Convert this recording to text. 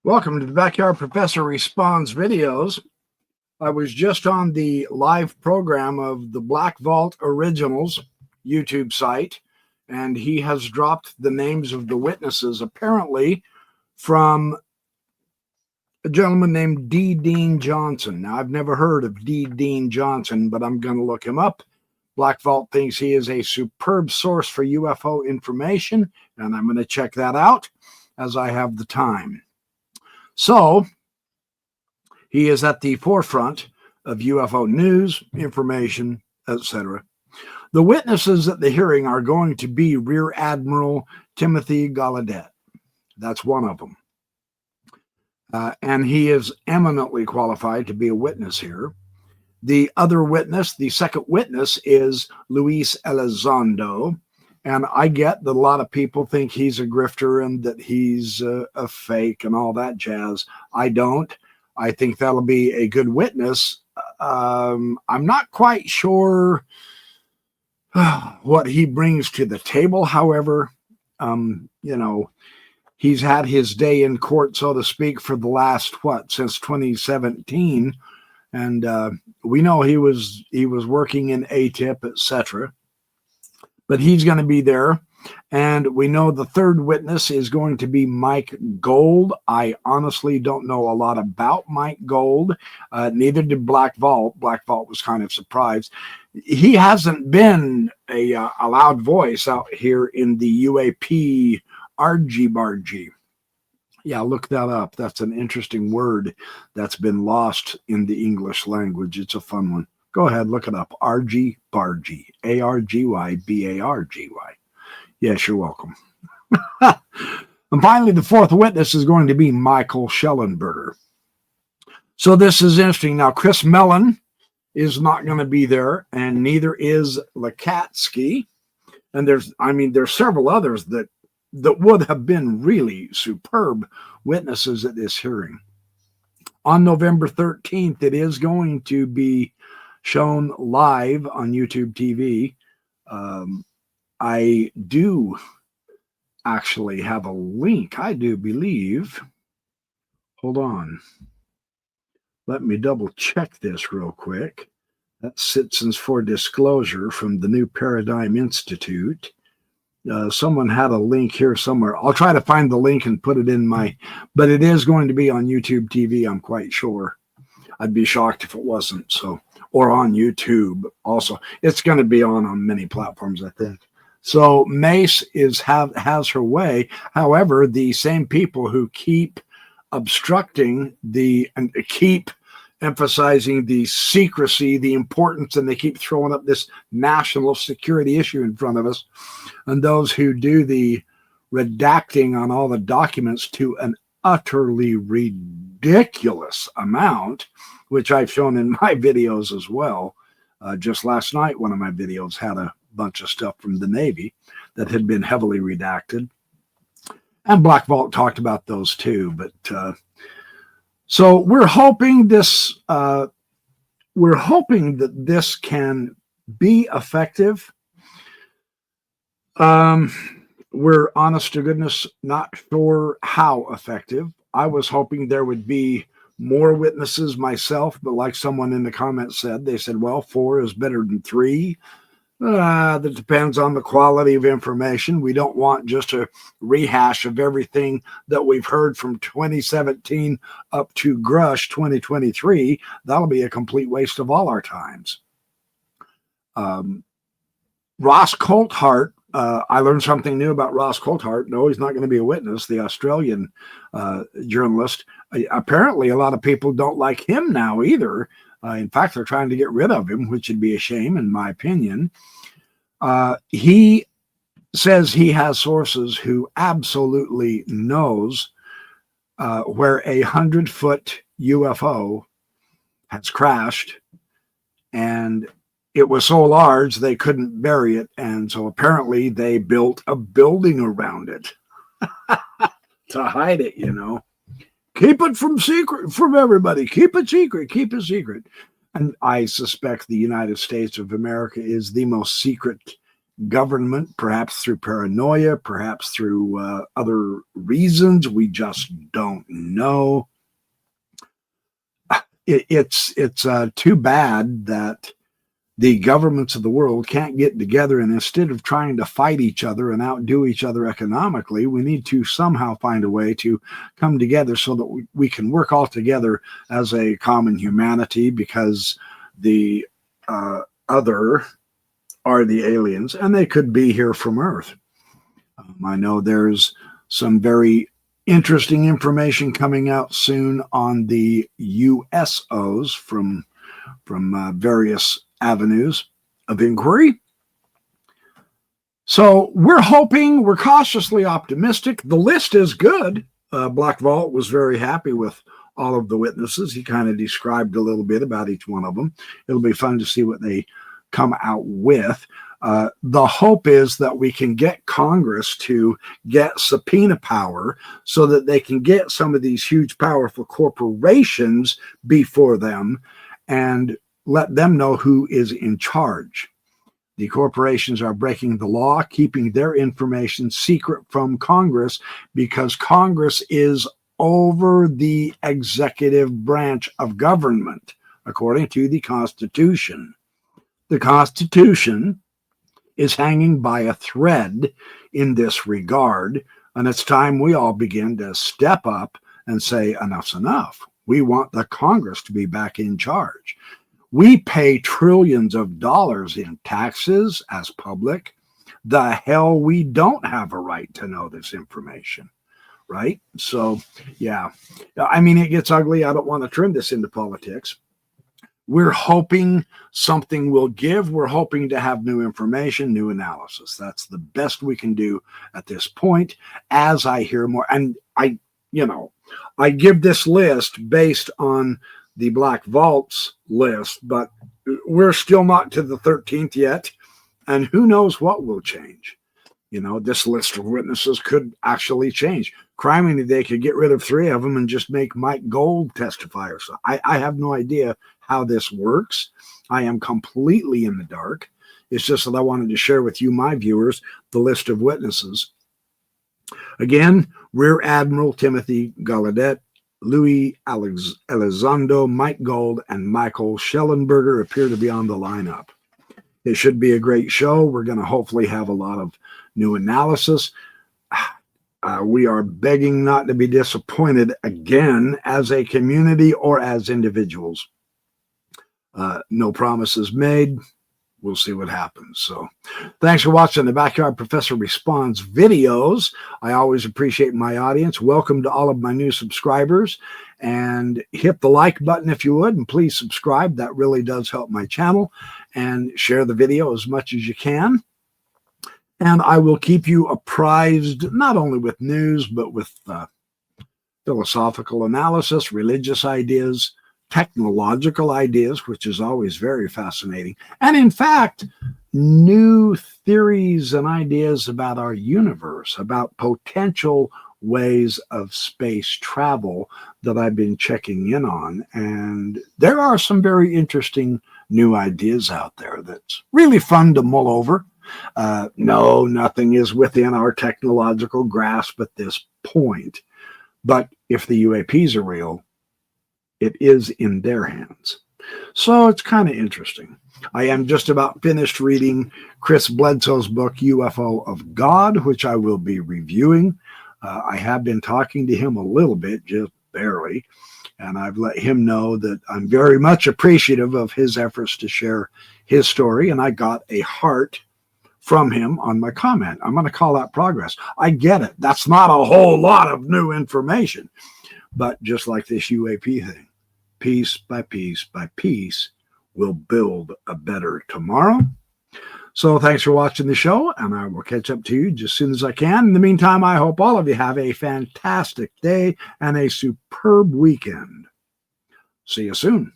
Welcome to the Backyard Professor Responds videos. I was just on the live program of the Black Vault Originals YouTube site, and he has dropped the names of the witnesses, apparently from a gentleman named D. Dean Johnson. Now, I've never heard of D. Dean Johnson, but I'm going to look him up. Black Vault thinks he is a superb source for UFO information, and I'm going to check that out as I have the time. So, he is at the forefront of UFO news, information, etc. The witnesses at the hearing are going to be Rear Admiral Timothy Gallaudet. That's one of them. And he is eminently qualified to be a witness here. The other witness, the second witness, is Luis Elizondo. And I get that a lot of people think he's a grifter and that he's a fake and all that jazz. I don't. I think that'll be a good witness. I'm not quite sure what he brings to the table. However, he's had his day in court, so to speak, for the last, since 2017. And we know he was working in ATIP, etc. But he's going to be there. And we know the third witness is going to be Mike Gold. I honestly don't know a lot about Mike Gold. Neither did Black Vault. Black Vault was kind of surprised. He hasn't been a loud voice out here in the UAP argy-bargy. Yeah, look that up. That's an interesting word that's been lost in the English language. It's a fun one. Go ahead, look it up. Argy-bargy. A-R-G-Y-B-A-R-G-Y. Yes, you're welcome. And finally, the fourth witness is going to be Michael Schellenberger. So this is interesting. Now, Chris Mellon is not going to be there, and neither is Lakatsky. And there's several others that would have been really superb witnesses at this hearing. On November 13th, it is going to be shown live on YouTube TV. I do actually have a link, I do believe. Hold on. Let me double check this real quick. That's Citizens for Disclosure from the New Paradigm Institute. Someone had a link here somewhere. I'll try to find the link and put it in but it is going to be on YouTube TV, I'm quite sure. I'd be shocked if it wasn't. So, or on YouTube also. It's going to be on many platforms, I think. So Mace has her way. However, the same people who keep obstructing and keep emphasizing the secrecy, the importance, and they keep throwing up this national security issue in front of us, and those who do the redacting on all the documents to an utterly ridiculous amount, which I've shown in my videos as well. Just last night, one of my videos had a bunch of stuff from the Navy that had been heavily redacted. And Black Vault talked about those too. But so we're hoping that this can be effective. We're honest to goodness not sure how effective. I was hoping there would be more witnesses myself, but like someone in the comments said, they said, well, 4 is better than 3. That depends on the quality of information. We don't want just a rehash of everything that we've heard from 2017 up to Grush 2023. That'll be a complete waste of all our times. Ross Coulthart, I learned something new about Ross Coulthart. No, he's not going to be a witness, the Australian journalist. Apparently, a lot of people don't like him now either. In fact, they're trying to get rid of him, which would be a shame, in my opinion. He says he has sources who absolutely knows where a 100-foot UFO has crashed, and it was so large they couldn't bury it, and so apparently they built a building around it to hide it, Keep it from everybody. Keep it secret. Keep it secret. And I suspect the United States of America is the most secret government, perhaps through paranoia, perhaps through other reasons. We just don't know. It's too bad that the governments of the world can't get together, and instead of trying to fight each other and outdo each other economically, we need to somehow find a way to come together so that we can work all together as a common humanity, because the other are the aliens, and they could be here from Earth. I know there's some very interesting information coming out soon on the USOs from various avenues of inquiry. So we're hoping, we're cautiously optimistic. The list is good. Black Vault was very happy with all of the witnesses. He kind of described a little bit about each one of them. It'll be fun to see what they come out with. The hope is that we can get Congress to get subpoena power so that they can get some of these huge, powerful corporations before them and let them know who is in charge. The corporations are breaking the law, keeping their information secret from Congress, because Congress is over the executive branch of government, according to the Constitution. The Constitution is hanging by a thread in this regard, and it's time we all begin to step up and say enough's enough. We want the Congress to be back in charge. We pay trillions of dollars in taxes as public. The hell, we don't have a right to know this information, right? So, yeah, I mean, it gets ugly. I don't want to turn this into politics. We're hoping something will give. We're hoping to have new information, new analysis. That's the best we can do at this point. As I hear more, and I give this list based on the Black Vault's list, but we're still not to the 13th yet, and who knows what will change. This list of witnesses could actually change. Criminy, they could get rid of 3 of them and just make Mike Gold testify or so. I have no idea how this works. I am completely in the dark. It's just that I wanted to share with you, my viewers, the list of witnesses. Again, Rear Admiral Timothy Gallaudet, Louis Elizondo, Mike Gold, and Michael Schellenberger appear to be on the lineup. It should be a great show. We're going to hopefully have a lot of new analysis. We are begging not to be disappointed again as a community or as individuals. No promises made. We'll see what happens. So thanks for watching the Backyard Professor Responds videos. I always appreciate my audience. Welcome to all of my new subscribers, and hit the like button if you would, and please subscribe. That really does help my channel, and share the video as much as you can. And I will keep you apprised not only with news, but with philosophical analysis, religious ideas, technological ideas, which is always very fascinating. And in fact, new theories and ideas about our universe, about potential ways of space travel that I've been checking in on. And there are some very interesting new ideas out there that's really fun to mull over. No, nothing is within our technological grasp at this point. But if the UAPs are real, it is in their hands. So it's kind of interesting. I am just about finished reading Chris Bledsoe's book, UFO of God, which I will be reviewing. I have been talking to him a little bit, just barely, and I've let him know that I'm very much appreciative of his efforts to share his story, and I got a heart from him on my comment. I'm going to call that progress. I get it. That's not a whole lot of new information, but just like this UAP thing, piece by piece by piece, we'll build a better tomorrow. So thanks for watching the show, and I will catch up to you just as soon as I can. In the meantime, I hope all of you have a fantastic day and a superb weekend. See you soon.